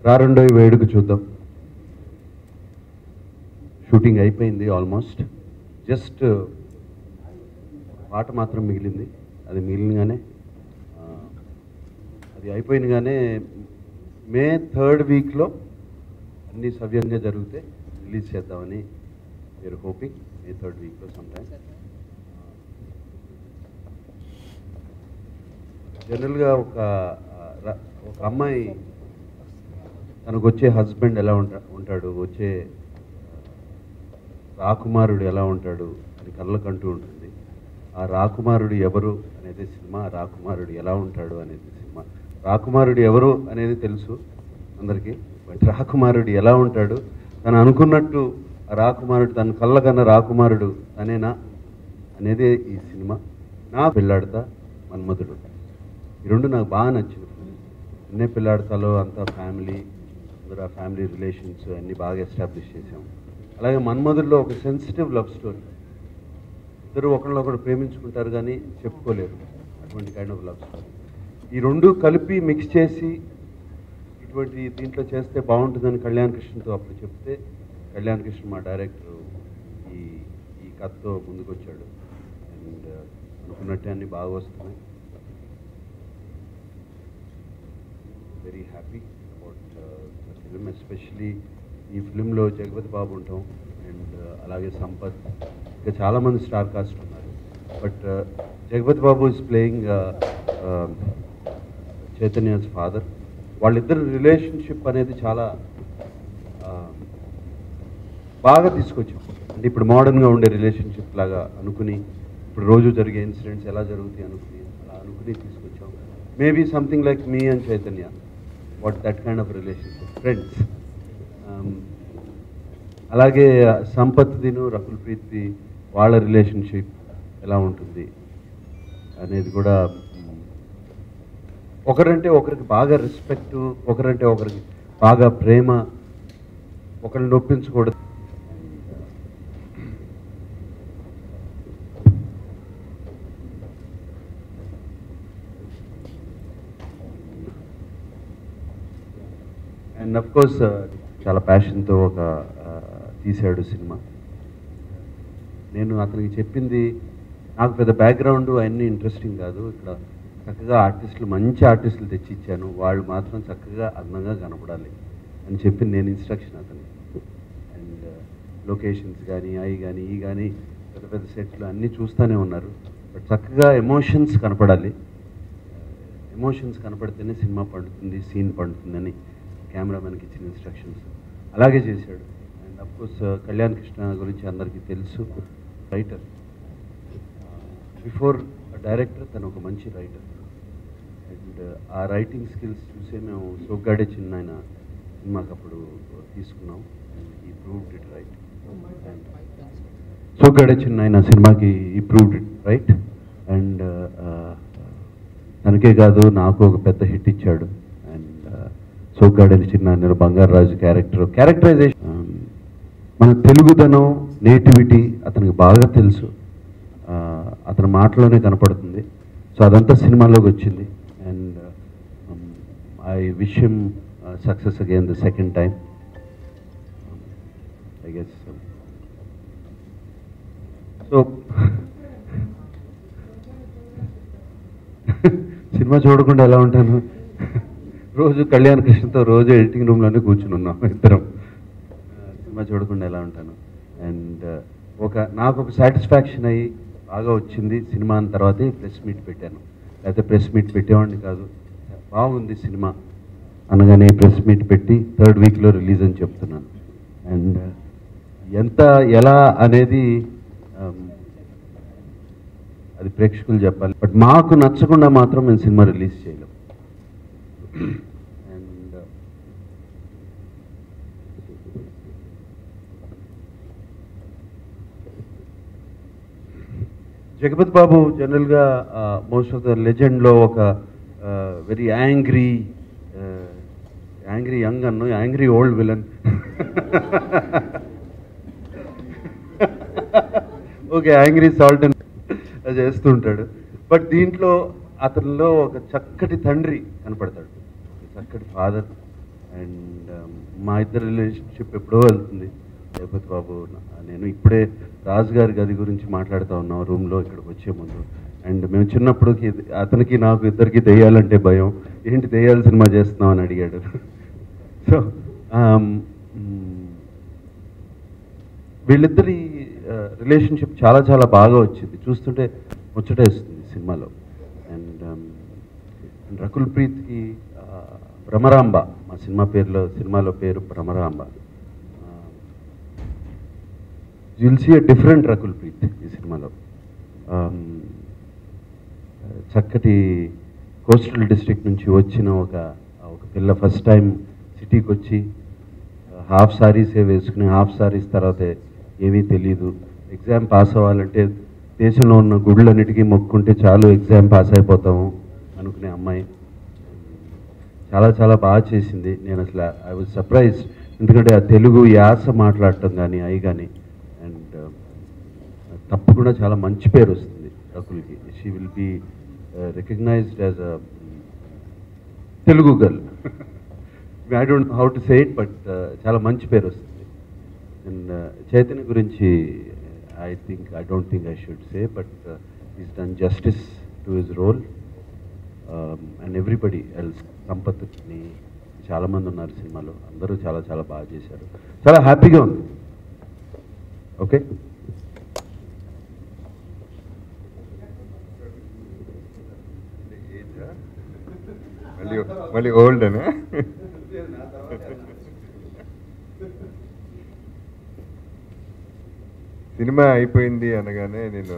రారండో వేడుక చూద్దాం. షూటింగ్ అయిపోయింది ఆల్మోస్ట్. జస్ట్ పాట మాత్రం మిగిలింది. అది మిగిలినగానే అది అయిపోయినగానే మే 3rd వీక్లో అన్నీ సవ్యంగా జరిగితే రిలీజ్ చేద్దామని మీరు హోపింగ్. మే 3rd వీక్లో సమ్టైమ్. జనరల్గా ఒక అమ్మాయి తనకు వచ్చే హస్బెండ్ ఎలా ఉంటాడు, వచ్చే రాకుమారుడు ఎలా ఉంటాడు అని కళ్ళకంటూ ఉంటుంది. ఆ రాకుమారుడు ఎవరు అనేది సినిమా, రాకుమారుడు ఎలా ఉంటాడు అనేది సినిమా. రాకుమారుడు ఎవరు అనేది తెలుసు అందరికీ, బట్ రాకుమారుడు ఎలా ఉంటాడు, తను అనుకున్నట్టు ఆ రాకుమారుడు, తన కళ్ళకన్న రాకుమారుడు తనేనా అనేది ఈ సినిమా. నా పెళ్ళాడతా, మన్మధుడు, ఈ రెండు నాకు బాగా నచ్చింది. నిన్నే పెళ్ళాడతాలో అంతా ఫ్యామిలీ, అందరూ ఆ ఫ్యామిలీ రిలేషన్స్ అన్నీ బాగా ఎస్టాబ్లిష్ చేసాం. అలాగే మన్మధుల్లో ఒక సెన్సిటివ్ లవ్ స్టోరీ. ఇద్దరు ఒకరినొకరు ప్రేమించుకుంటారు కానీ చెప్పుకోలేరు, అటువంటి కైండ్ ఆఫ్ లవ్ స్టోరీ. ఈ రెండు కలిపి మిక్స్ చేసి ఇటువంటి దీంట్లో చేస్తే బాగుంటుందని కళ్యాణ్ కృష్ణతో అప్పుడు చెప్తే, కళ్యాణ్ కృష్ణ మా డైరెక్టర్ ఈ కథతో ముందుకు వచ్చాడు. అండ్ అనుకున్నట్టే అన్నీ బాగా వస్తున్నాయి. Very happy about the film. Especially ఈ ఫిలింలో జగపతి బాబు ఉంటాం, అండ్ అలాగే సంపత్, ఇంకా చాలామంది స్టార్ కాస్ట్ ఉన్నారు. But Jagapathi Babu is playing Chaitanya's father. వాళ్ళిద్దరు రిలేషన్షిప్ అనేది చాలా బాగా తీసుకొచ్చాం. అంటే ఇప్పుడు మోడర్న్గా ఉండే రిలేషన్షిప్ లాగా అనుకుని, ఇప్పుడు రోజు జరిగే ఇన్సిడెంట్స్ ఎలా జరుగుతాయి అలా అనుకుని తీసుకొచ్చాం. Maybe something like me and Chaitanya, what that kind of relationship, friends. అలాగే సంపత్ దిను రకుల్ ప్రీత్ వాళ్ళ రిలేషన్షిప్ ఎలా ఉంటుంది అనేది కూడా, ఒకరంటే ఒకరికి బాగా రెస్పెక్ట్, ఒకరంటే ఒకరికి బాగా ప్రేమ, ఒకరిని నొప్పించకూడదు. అండ్ అఫ్ కోర్స్ చాలా ప్యాషన్తో తీశాడు సినిమా. నేను అతనికి చెప్పింది, నాకు పెద్ద బ్యాక్గ్రౌండ్ అవన్నీ ఇంట్రెస్టింగ్ కాదు, ఇక్కడ చక్కగా ఆర్టిస్టులు, మంచి ఆర్టిస్టులు తెచ్చి ఇచ్చాను, వాళ్ళు మాత్రం చక్కగా అందంగా కనపడాలి అని చెప్పి నేను ఇన్స్ట్రక్షన్ అతనికి. అండ్ లొకేషన్స్ కానీ అవి కానీ ఈ కానీ పెద్ద పెద్ద సెట్లు అన్నీ చూస్తూనే ఉన్నారు. బట్ చక్కగా ఎమోషన్స్ కనపడాలి, ఎమోషన్స్ కనపడితేనే సినిమా పండుతుంది, సీన్ పండుతుందని కెమెరామెన్కి ఇచ్చిన ఇన్స్ట్రక్షన్స్ అలాగే చేశాడు. అండ్ అఫ్కోర్స్ కళ్యాణ్ కృష్ణ గురించి అందరికీ తెలుసు, రైటర్. బిఫోర్ డైరెక్టర్ తను ఒక మంచి రైటర్. అండ్ ఆ రైటింగ్ స్కిల్స్ చూసే మేము సోగ్గాడే చిన్నాయన సినిమాకి అప్పుడు తీసుకున్నాం. అండ్ ఈ ప్రూవ్డ్ ఇట్ రైట్. సోగ్గాడే చిన్నాయన సినిమాకి ఈ ప్రూవ్డ్ ఇట్ రైట్. అండ్ తనకే కాదు నాకు ఒక పెద్ద హిట్ ఇచ్చాడు. అండ్ సోగ్గాడే చిన్నాయన బంగారాజు క్యారెక్టరైజేషన్, మన తెలుగుదనం, నేటివిటీ అతనికి బాగా తెలుసు, అతని మాటలోనే కనపడుతుంది. సో అదంతా సినిమాలోకి వచ్చింది. And I wish him success again the second time. I guess so cinema చూడకుండా ఎలా ఉంటాను, రోజు కళ్యాణ్ కృష్ణతో రోజు ఎడిటింగ్ రూమ్లోనే కూర్చుని ఉన్నాం ఇద్దరం. సినిమా చూడకుండా ఎలా ఉంటాను. అండ్ నాకు ఒక సాటిస్ఫాక్షన్ అయ్యి బాగా వచ్చింది సినిమా అన్న తర్వాతే ప్రెస్ మీట్ పెట్టాను, లేకపోతే ప్రెస్ మీట్ పెట్టేవాడిని కాదు. బాగుంది సినిమా అనగానే ప్రెస్ మీట్ పెట్టి 3rd వీక్లో రిలీజ్ అని చెప్తున్నాను. అండ్ ఎలా అనేది అది ప్రేక్షకులు చెప్పాలి. బట్ మాకు నచ్చకుండా మాత్రం మేము సినిమా రిలీజ్ చేయలేం. అండ్ జగపతి బాబు జనరల్గా మోస్ట్ ఆఫ్ ద లెజెండ్లో ఒక వెరీ యాంగ్రీ యంగ్ అన్నో, angry old villain. Okay, angry salt అని చేస్తూ ఉంటాడు. బట్ దీంట్లో అతనిలో ఒక చక్కటి తండ్రి కనపడతాడు, చక్కటి ఫాదర్. అండ్ మా ఇద్దరి రిలేషన్షిప్ ఎప్పుడో వెళ్తుంది. జగపతి బాబు నేను ఇప్పుడే రాజు గారి గది గురించి మాట్లాడుతూ ఉన్నాం రూమ్లో ఇక్కడికి వచ్చే ముందు. అండ్ మేము చిన్నప్పుడు అతనికి నాకు ఇద్దరికి దెయ్యాలంటే భయం. ఏంటి దెయ్యాల సినిమా చేస్తున్నాం అని అడిగాడు. సో వీళ్ళిద్దరి రిలేషన్షిప్ చాలా చాలా బాగా వచ్చింది, చూస్తుంటే ముచ్చటేస్తుంది సినిమాలో. అండ్ రకుల్ ప్రీత్కి భ్రమరాంబ, మా సినిమాలో పేరు Bhramaramba. You'll see a different Rakul Preet ఈ సినిమాలో. చక్కటి కోస్టల్ డిస్ట్రిక్ట్ నుంచి వచ్చిన ఒక పిల్ల ఫస్ట్ టైం సిటీకి వచ్చి హాఫ్ సారీసే వేసుకుని, హాఫ్ సారీస్ తర్వాత ఏమీ తెలీదు. ఎగ్జామ్ పాస్ అవ్వాలంటే దేశంలో ఉన్న గుళ్ళన్నిటికీ మొక్కుంటే చాలు ఎగ్జామ్ పాస్ అయిపోతాము అనుకునే అమ్మాయి చాలా చాలా బాగా చేసింది. నేను అసలు ఐ వాజ్ సర్ప్రైజ్, ఎందుకంటే ఆ తెలుగు యాస మాట్లాడటం కానీ కానీ. అండ్ తప్పకుండా చాలా మంచి పేరు వస్తుంది రకుల్కి. She will be recognised as a Telugu girl. I don't know how to say it, but చాలా మంచి పేరు వస్తుంది. అండ్ చైతన్య గురించి I don't think I should say, but he's done justice to his role. And everybody else, Sampath ని చాలా మంది ఉన్నారు సినిమాలో, అందరూ చాలా చాలా బాగా చేశారు. చాలా హ్యాపీగా ఉంది. ఓకే, మళ్ళీ ఓల్డ్ అనా? సినిమా అయిపోయింది అనగానే నేను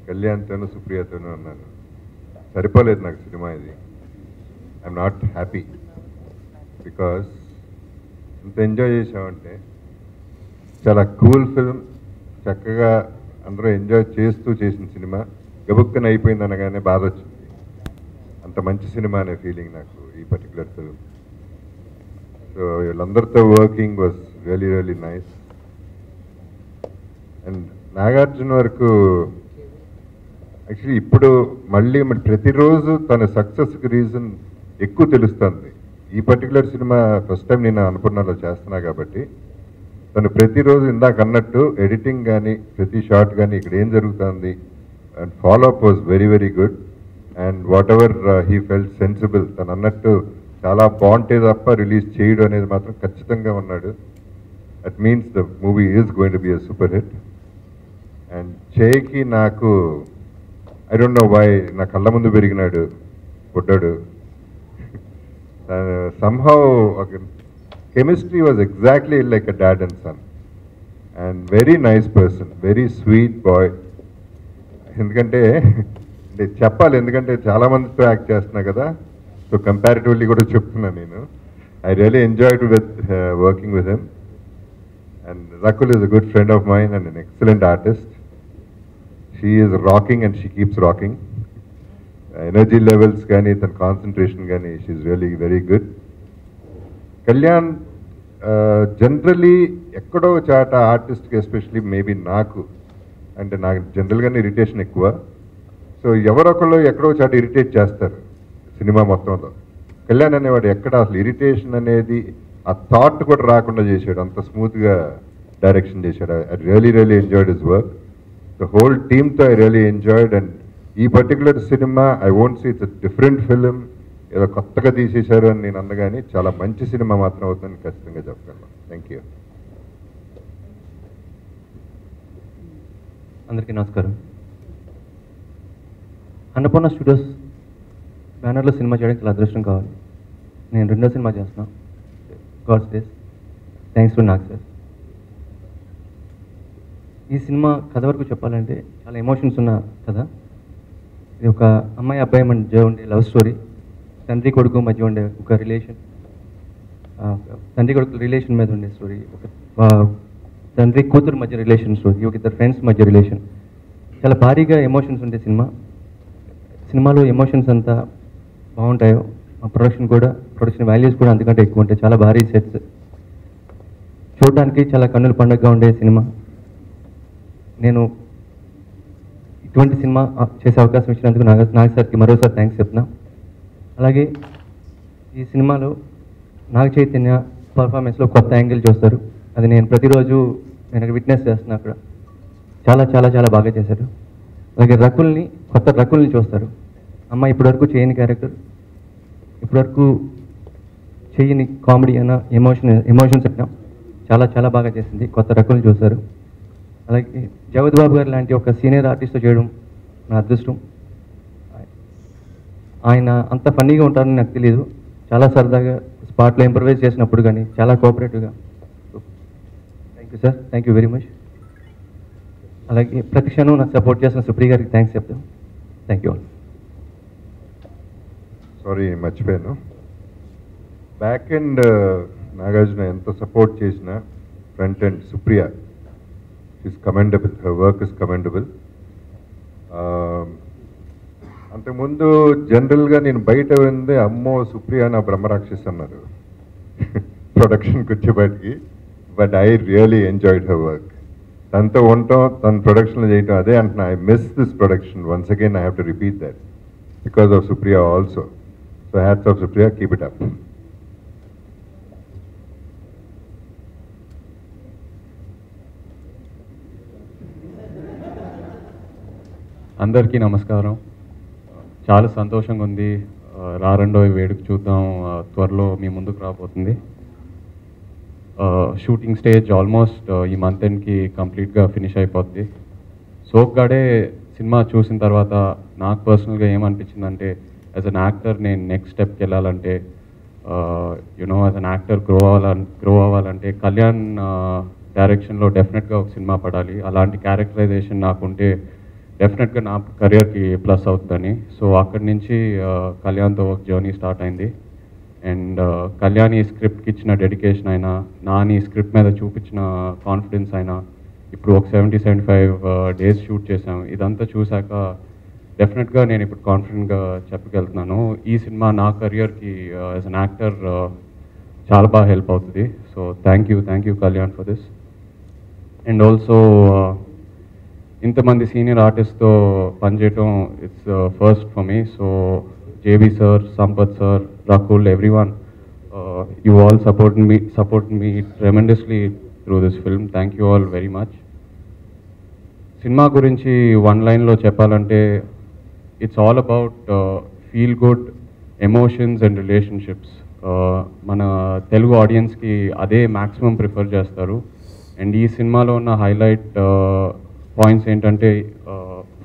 కళ్యాణ్తోనూ సుప్రియతోనూ అన్నాను, సరిపోలేదు నాకు సినిమా ఇది. ఐఎమ్ నాట్ హ్యాపీ బికాస్ ఇంత ఎంజాయ్ చేసామంటే, చాలా కూల్ ఫిల్మ్, చక్కగా అందరూ ఎంజాయ్ చేస్తూ చేసిన సినిమా గబుక్కన అయిపోయింది అనగానే బాధ వచ్చింది. అంత మంచి సినిమా అనే ఫీలింగ్ నాకు ఈ పర్టికులర్ ఫిల్మ్. సో వీళ్ళందరితో working was really really nice. And Nagarjuna వరకు యాక్చువల్లీ ఇప్పుడు మళ్ళీ ప్రతిరోజు తన సక్సెస్కి రీజన్ ఎక్కువ తెలుస్తుంది. ఈ పర్టికులర్ సినిమా ఫస్ట్ టైం నేను అనుకున్నాలో చేస్తున్నా కాబట్టి తను ప్రతిరోజు ఇందాక అన్నట్టు ఎడిటింగ్ కానీ ప్రతి షాట్ కానీ ఇక్కడ ఏం జరుగుతుంది and follow up was very very good. And what ever he felt sensible, తను అన్నట్టు చాలా బాగుంటే తప్ప రిలీజ్ చేయడం అనేది మాత్రం ఖచ్చితంగా ఉన్నాడు. That means the movie is going to be a super hit. And చేకి నాకు ఐ డోంట్ నో వై నా కళ్ళ ముందు పెరిగినాడు పుట్టాడు. Somehow chemistry was exactly like a dad and son. And very nice person, very sweet boy. ఎందుకంటే చెప్పాలి, ఎందుకంటే చాలామందితో యాక్ట్ చేస్తున్నా కదా, సో కంపారిటివ్లీ కూడా చెప్తున్నాను నేను. I really enjoyed with working with him. And Rakul is a good friend of mine and an excellent artist. She is rocking and she keeps rocking. Energy levels కానీ తన కాన్సన్ట్రేషన్ కానీ she is really very good. Kalyan generally ఎక్కడో చాట ఆర్టిస్ట్కి, especially maybe నాకు జనరల్గానే irritation ఎక్కువ. So ఎవరొకళ్ళు ఎక్కడో చాట ఇరిటేట్ చేస్తారు సినిమా మొత్తంలో. కళ్యాణ్ అనేవాడు ఎక్కడ అసలు ఇరిటేషన్ అనేది ఆ థాట్ కూడా రాకుండా చేశాడు, అంత స్మూత్గా డైరెక్షన్ చేశాడు. I really really enjoyed his work. The whole టీమ్తో ఐ రియలీ ఎంజాయ్డ్. అండ్ ఈ particular cinema I won't see it's different film, ఏదో కొత్తగా తీసేశారు అని నేను అందగాని చాలా మంచి సినిమా మాత్రం అవుతుందని ఖచ్చితంగా చెప్పగలను. Thank you. అందరికీ నమస్కారం. అన్నపూర్ణ స్టూడియోస్ బ్యానర్లో సినిమా చేయడానికి చాలా అదృష్టం కావాలి. నేను రెండో సినిమా చేస్తున్నాను, gods days. Thanks to Nag sir. ఈ సినిమా కథ వరకు చెప్పాలంటే చాలా ఎమోషన్స్ ఉన్న కథ. ఇది ఒక అమ్మాయి అబ్బాయి మధ్య ఉండే లవ్ స్టోరీ, తండ్రి కొడుకు మధ్య ఉండే ఒక రిలేషన్, తండ్రి కొడుకు రిలేషన్ మీద ఉండే స్టోరీ, ఒక తండ్రి కూతురు మధ్య రిలేషన్ స్టోరీ, ఒక ఇద్దరు ఫ్రెండ్స్ మధ్య రిలేషన్. చాలా భారీగా ఎమోషన్స్ ఉండే సినిమా. సినిమాలో ఎమోషన్స్ అంతా బాగుంటాయో, ప్రొడక్షన్ వాల్యూస్ కూడా అంతకంటే ఎక్కువ ఉంటాయి. చాలా భారీ సెట్స్, చూడడానికి చాలా కన్నుల పండుగగా ఉండే సినిమా. నేను ఇటువంటి సినిమా చేసే అవకాశం ఇచ్చినందుకు నాగ్ సార్కి మరోసారి థ్యాంక్స్ చెప్తున్నా. అలాగే ఈ సినిమాలో నాగ చైతన్య పర్ఫార్మెన్స్లో కొత్త యాంగిల్ చూస్తారు. అది నేను ప్రతిరోజు నేను విట్నెస్ చేస్తున్నా. అక్కడ చాలా చాలా చాలా బాగా చేశారు. అలాగే కొత్త రకుల్ని చూస్తారు. అమ్మ ఇప్పటివరకు చేయని క్యారెక్టర్, ఇప్పటివరకు చేయని కామెడీ అయినా ఎమోషన్స్ అయినా చాలా చాలా బాగా చేసింది. కొత్త రకుల్ని చూస్తారు. అలాగే జగద్ బాబు గారు లాంటి ఒక సీనియర్ ఆర్టిస్ట్తో చేయడం నా అదృష్టం. ఆయన అంత ఫన్నీగా ఉంటారని నాకు తెలియదు. చాలా సరదాగా స్పాట్లో ఇంప్రవైజ్ చేసినప్పుడు కానీ చాలా కోఆపరేటివ్గా. Thank you sir, thank you very much. అలాగే ప్రతి క్షణం నాకు సపోర్ట్ చేసిన సుప్రియ గారికి థ్యాంక్స్ చెప్తాను. Thank you all. సారీ మర్చిపోయాను. బ్యాక్ ఎండ్ నాగార్జున ఎంత సపోర్ట్ చేసినా front end Supriya is commendable. Her work is commendable. అంతకుముందు జనరల్గా నేను బయట ఉంది అమ్మో సుప్రియ నా బ్రహ్మరాక్షస్ అన్నారు ప్రొడక్షన్కి వచ్చేపాటికి. But I really enjoyed her work. తనతో ఉండటం, తన ప్రొడక్షన్లో చేయటం, అదే అంటున్నా. I miss this production. Once again I have to repeat that because of Supriya also. So hats off Supriya, keep it up. అందరికీ నమస్కారం. చాలా సంతోషంగా ఉంది. రెండో వేడుక చూద్దాం త్వరలో మీ ముందుకు రాబోతుంది. షూటింగ్ స్టేజ్ ఆల్మోస్ట్ ఈ మంత్ ఎండ్కి కంప్లీట్గా ఫినిష్ అయిపోద్ది. సోగ్గాడే సినిమా చూసిన తర్వాత నాకు పర్సనల్గా ఏమనిపించిందంటే, యాజ్ అన్ యాక్టర్ నేను నెక్స్ట్ స్టెప్కి వెళ్ళాలంటే, you know as an actor grow అవ్వాలంటే కళ్యాణ్ డైరెక్షన్లో డెఫినెట్గా ఒక సినిమా పడాలి. అలాంటి క్యారెక్టరైజేషన్ నాకుంటే డెఫినెట్గా నా కెరియర్కి ప్లస్ అవుతుందని. సో అక్కడి నుంచి కళ్యాణ్తో ఒక జర్నీ స్టార్ట్ అయింది. అండ్ కళ్యాణ్ ఈ స్క్రిప్ట్కి ఇచ్చిన డెడికేషన్ అయినా, నాని స్క్రిప్ట్ మీద చూపించిన కాన్ఫిడెన్స్ అయినా, ఇప్పుడు ఒక 70-75 డేస్ షూట్ చేసాం. ఇదంతా చూశాక డెఫినెట్గా నేను ఇప్పుడు కాన్ఫిడెంట్గా చెప్పగలుగుతున్నాను, ఈ సినిమా నా కెరియర్కి యాజ్ అన్ యాక్టర్ చాలా బాగా హెల్ప్ అవుతుంది. So thank you Kalyan for this. And also ఇంతమంది సీనియర్ ఆర్టిస్ట్తో పనిచేయటం it's first for me. So JB sir, Sampath sir, Rakul, everyone, you all support me tremendously through this film. Thank you all very much. Cinema gurinchi one line lo cheppalante, it's all about feel good emotions and relationships. Mana Telugu audience ki ade maximum prefer chestaru. And ee cinema lo unna highlight points entante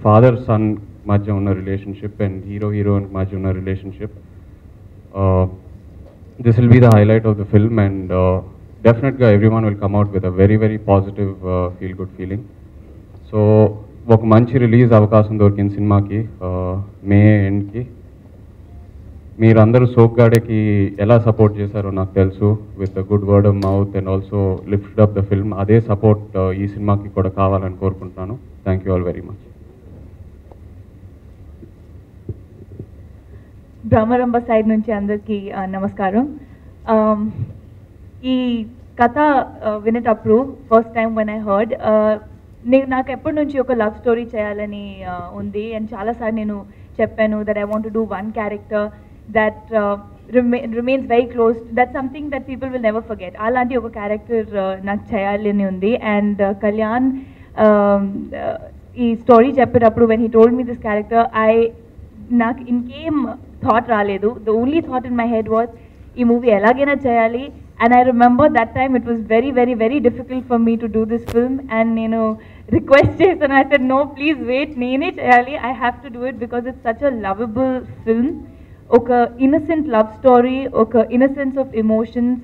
father son మధ్య ఉన్న relationship and heroine మధ్య ఉన్న relationship. This will be the highlight of the film and డెఫినెట్గా everyone will come out with a very very positive feel good feeling. So ఒక మంచి release అవకాశం దొరికింది సినిమాకి మే ఎండ్కి. మీరందరూ సోగ్గాడేకి ఎలా సపోర్ట్ చేశారో నాకు తెలుసు, with good word of mouth and also lift up the film. అదే సపోర్ట్ ఈ సినిమాకి కూడా కావాలని కోరుకుంటున్నాను. Thank you all very much. Bhramaramba side నుంచి అందరికీ నమస్కారం. ఈ కథ వినేటప్పుడు first time when I heard, నాకు ఎప్పటి నుంచి ఒక లవ్ స్టోరీ చేయాలని ఉంది. అండ్ చాలాసార్లు నేను చెప్పాను that I want to do one character that remains very close, that something that people will never forget. అలాంటి ఒక క్యారెక్టర్ నాకు చేయాలని ఉంది. అండ్ కళ్యాణ్ ఈ స్టోరీ చెప్పేటప్పుడు when he told me this character, నాకు ఇంకేం థాట్ రాలేదు. The only thought in my head was ఈ మూవీ ఎలాగైనా చేయాలి. And I remember that time it was very very very difficult for me to do this film. And నేను request చేశాను, I said no please wait, నేనే చేయాలి, I have to do it because it's such a lovable film. ఒక innocent love story, ఒక innocence of emotions,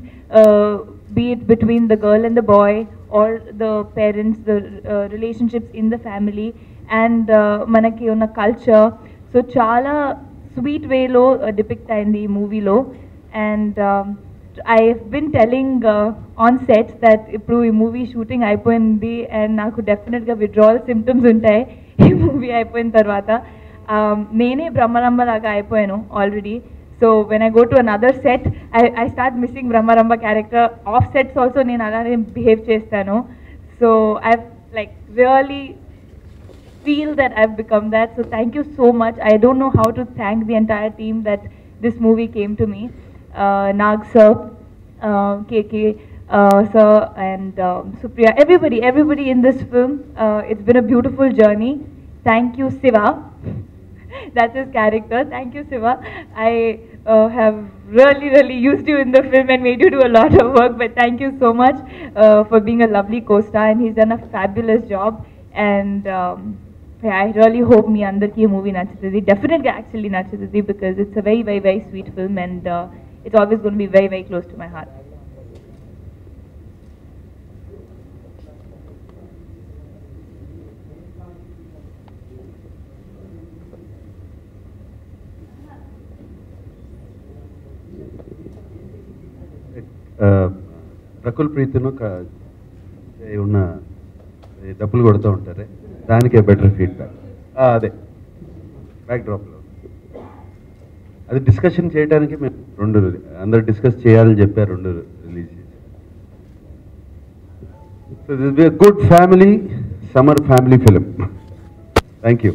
be it between the girl and the boy or the parents, the relationships in the family and manaki unna culture. So chala sweet way lo depict ayindi ee movie lo. And I've been telling on set that ippudu ee movie shooting ayipoyindi and naku definitely ga withdrawal symptoms untayi ee movie ayipoyin tarvata. Nene Brahmaramba laga ayipoyanu already. So when I go to another set, I start missing Brahmaramba character. Off sets also నేను అలానే behave చేస్తాను. So I've like really feel that I've become that. So thank you so much. I don't know how to thank the entire team that this movie came to me. Nag sir, KK sir and Supriya, everybody in this film. It's been a beautiful journey. Thank you, Siva. That's his character. Thank you, Siva. I have really used you in the film and made you do a lot of work, but thank you so much for being a lovely co-star, and he's done a fabulous job. And yeah, I really hope me andarki movie nachutadi. Definitely actually nachutadi, because it's a very sweet film, and it's always going to be very close to my heart. Rakul ప్రీతిను ఉన్న డబ్బులు కొడుతూ ఉంటారే, దానికే better feedback. అదే back డ్రాప్లో అది discussion చేయడానికి మేము అందరు డిస్కస్ చేయాలని చెప్పారు, 2 రిలీజ్ చేసి. So this be a good family summer family film. Thank you.